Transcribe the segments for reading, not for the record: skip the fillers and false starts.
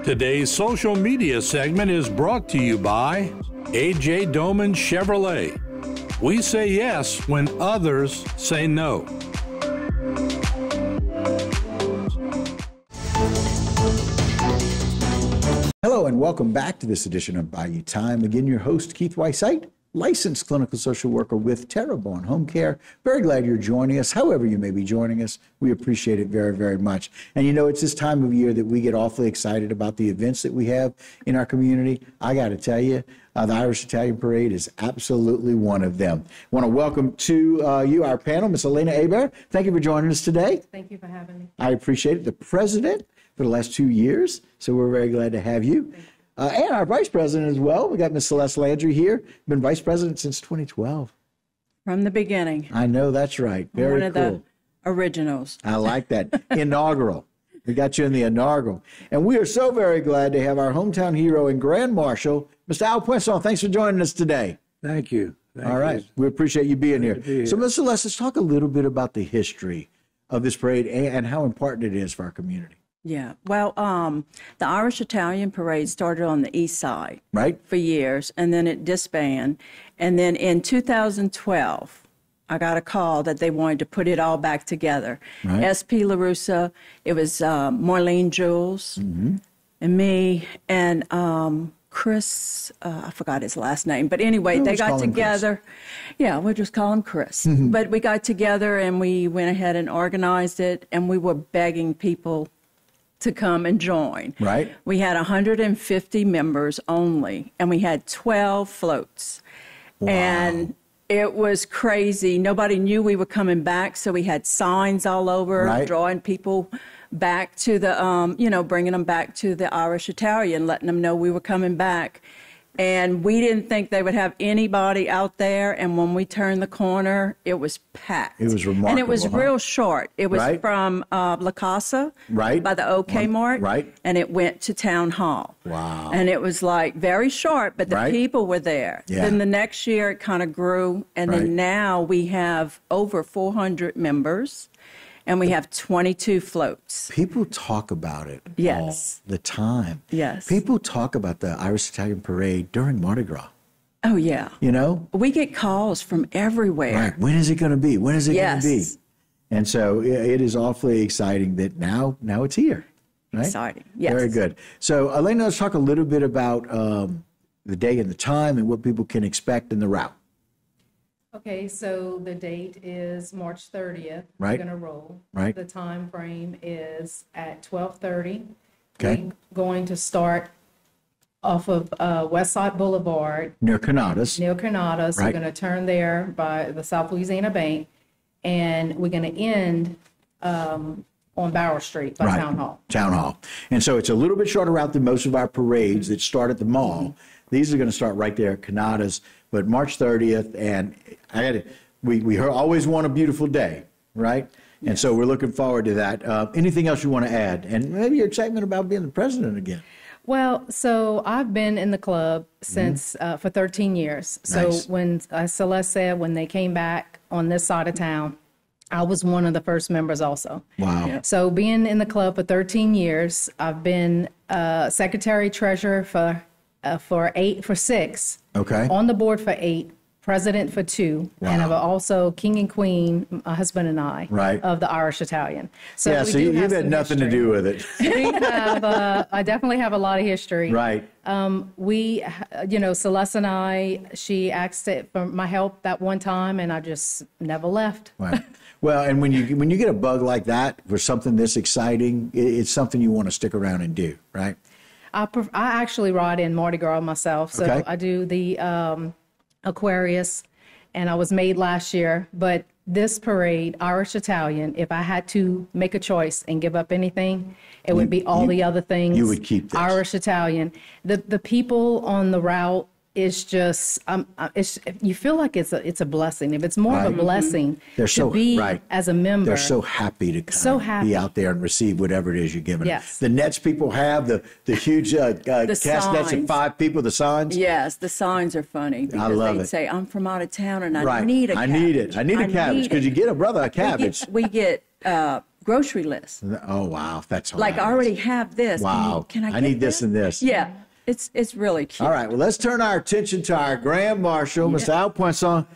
Today's social media segment is brought to you by A.J. Doman Chevrolet. We say yes when others say no. Hello and welcome back to this edition of Bayou Time. Again, your host, Keith Weissite, licensed clinical social worker with Terrebonne Home Care. Very glad you're joining us. However you may be joining us, we appreciate it very, very much. And you know, it's this time of year that we get awfully excited about the events that we have in our community. I got to tell you, the Irish Italian Parade is absolutely one of them. I want to welcome to you our panel, Ms. Elena Hebert. Thank you for joining us today. Thank you for having me. I appreciate it. The president for the last 2 years, so we're very glad to have you. And our vice president as well. We got Ms. Celeste Landry here. Been vice president since 2012. From the beginning. I know, that's right. Very cool. One of the originals. I like that. Inaugural. We got you in the inaugural. And we are so very glad to have our hometown hero and Grand Marshal, Mr. Al Poisson. Thanks for joining us today. Thank you. All right. We appreciate you being here. So, Ms. Celeste, let's talk a little bit about the history of this parade and how important it is for our community. Yeah, well, the Irish Italian Parade started on the east side, right, for years, and then it disbanded. And then in 2012, I got a call that they wanted to put it all back together. Right. S.P. LaRussa, it was Marlene Jules, and me, and Chris, I forgot his last name, but anyway, they got together. Yeah, we'll just call him Chris. But we got together and we went ahead and organized it, and we were begging people to come and join. Right. We had 150 members only, and we had 12 floats. Wow. And it was crazy. Nobody knew we were coming back, so we had signs all over, right, drawing people back to the, bringing them back to the Irish Italian, letting them know we were coming back. And we didn't think they would have anybody out there. And when we turned the corner, it was packed. It was remarkable. And it was real short. It was right, from La Casa, right, by the OK Mart, right, and it went to Town Hall. Wow. And it was like very short, but the right, people were there. Yeah. Then the next year it kind of grew. And right, then now we have over 400 members. And we have 22 floats. People talk about it yes, all the time. Yes. People talk about the Irish Italian Parade during Mardi Gras. Oh, yeah. You know? We get calls from everywhere. Right. When is it going to be? When is it yes, going to be? And so it is awfully exciting that now it's here. Right? Exciting, yes. Very good. So, Elena, let's talk a little bit about the day and the time and what people can expect in the route. Okay, so the date is March 30th. Right. We're going to roll. Right. The time frame is at 12:30. Okay. We're going to start off of West Side Boulevard. Near Canadas. Near Canadas. Right. We're going to turn there by the South Louisiana Bank, and we're going to end on Bayou Street by right, Town Hall. Town Hall. And so it's a little bit shorter route than most of our parades that start at the mall. These are going to start right there at Canadas, but March 30th, and we always want a beautiful day, right? And yes, so we're looking forward to that. Anything else you want to add? And maybe your excitement about being the president again. Well, so I've been in the club since for 13 years. So nice. When Celeste said when they came back on this side of town, I was one of the first members also. Wow. Yeah. So being in the club for 13 years, I've been secretary treasurer for 6. Okay. On the board for 8, president for 2, wow, and I'm also king and queen, my husband and I, right, of the Irish Italian. So yeah, so you've had nothing to do with it. We have, I definitely have a lot of history. Right. We, Celeste and I, she asked it for my help that one time, and I just never left. Right. Well, and when you get a bug like that for something this exciting, it's something you want to stick around and do, right? I actually ride in Mardi Gras myself, so okay, I do the Aquarius, and I was made last year. But this parade, Irish Italian, if I had to make a choice and give up anything, it would be all the other things. You would keep this. Irish Italian. The people on the route is just you feel like it's a blessing. If it's more right, of a blessing they're so, to be right, as a member. They're so happy to be out there and receive whatever it is you're giving yes, them. The nets people have, the huge cast nets of 5 people, the signs. Yes, the signs are funny because I love they it. say, I'm from out of town and I right, need a cabbage. I need it. I need a cabbage because you get a cabbage. We get grocery list. Oh, wow. That's Like, I already have this. Wow. Can I get need this and this. Yeah. It's really cute. All right. Well, let's turn our attention to our Grand Marshal, Mr. Al Poisson.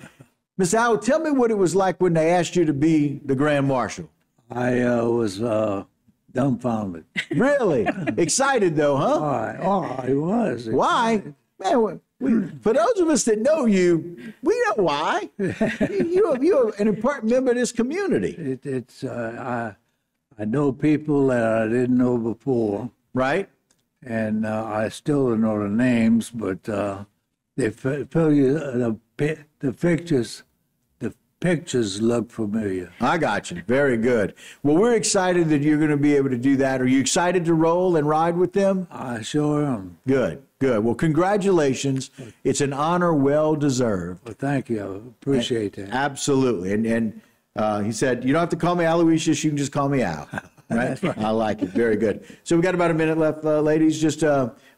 Mr. Al, tell me what it was like when they asked you to be the Grand Marshal. I was dumbfounded. Really? Excited, though, huh? I was. Why? Man, for those of us that know you, we know why. You're an important member of this community. I know people that I didn't know before, Right? and I still don't know the names, but they fill you the pictures. The pictures look familiar. I got you. Very good. Well, we're excited that you're going to be able to do that. Are you excited to roll and ride with them? I sure am. Good, good. Well, congratulations. It's an honor well deserved. Well, thank you. I appreciate that. Absolutely. And he said, you don't have to call me Aloysius, you can just call me Al. Right? I like it. Very good. So we got about a minute left, ladies. Just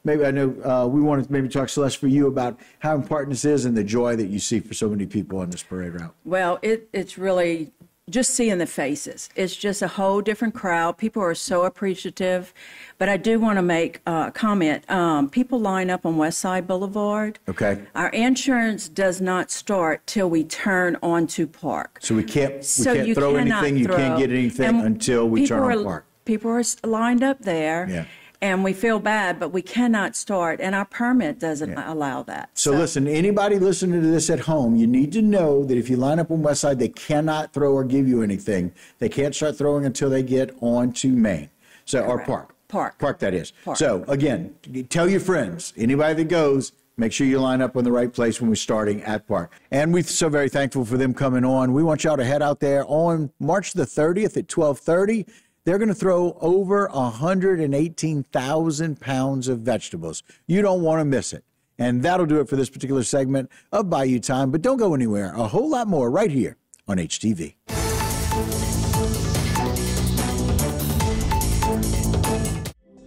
maybe I know we wanted to maybe talk, Celeste, for you about how important this is and the joy that you see for so many people on this parade route. Well, it's really just seeing the faces. It's just a whole different crowd. People are so appreciative. But I do want to make a comment. People line up on West Side Boulevard. Okay. Our insurance does not start till we turn onto Park. So we can't you throw cannot anything, you can't get anything And until we turn on Park. People are lined up there. Yeah. And we feel bad, but we cannot start, and our permit doesn't allow that. So listen, anybody listening to this at home, you need to know that if you line up on West Side, they cannot throw or give you anything. They can't start throwing until they get onto Main. So, or Park. Park, that is. Park. So again, tell your friends, anybody that goes, make sure you line up in the right place when we're starting at Park. And we're so very thankful for them coming on. We want y'all to head out there on March the 30th at 12:30. They're going to throw over 118,000 pounds of vegetables. You don't want to miss it. And that'll do it for this particular segment of Bayou Time. But don't go anywhere. A whole lot more right here on HTV.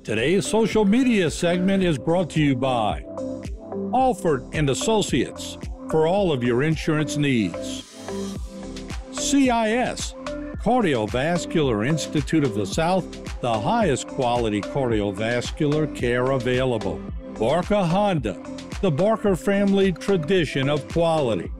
Today's social media segment is brought to you by Alford and Associates for all of your insurance needs. CIS, Cardiovascular Institute of the South, the highest quality cardiovascular care available. Barker Honda, the Barker family tradition of quality.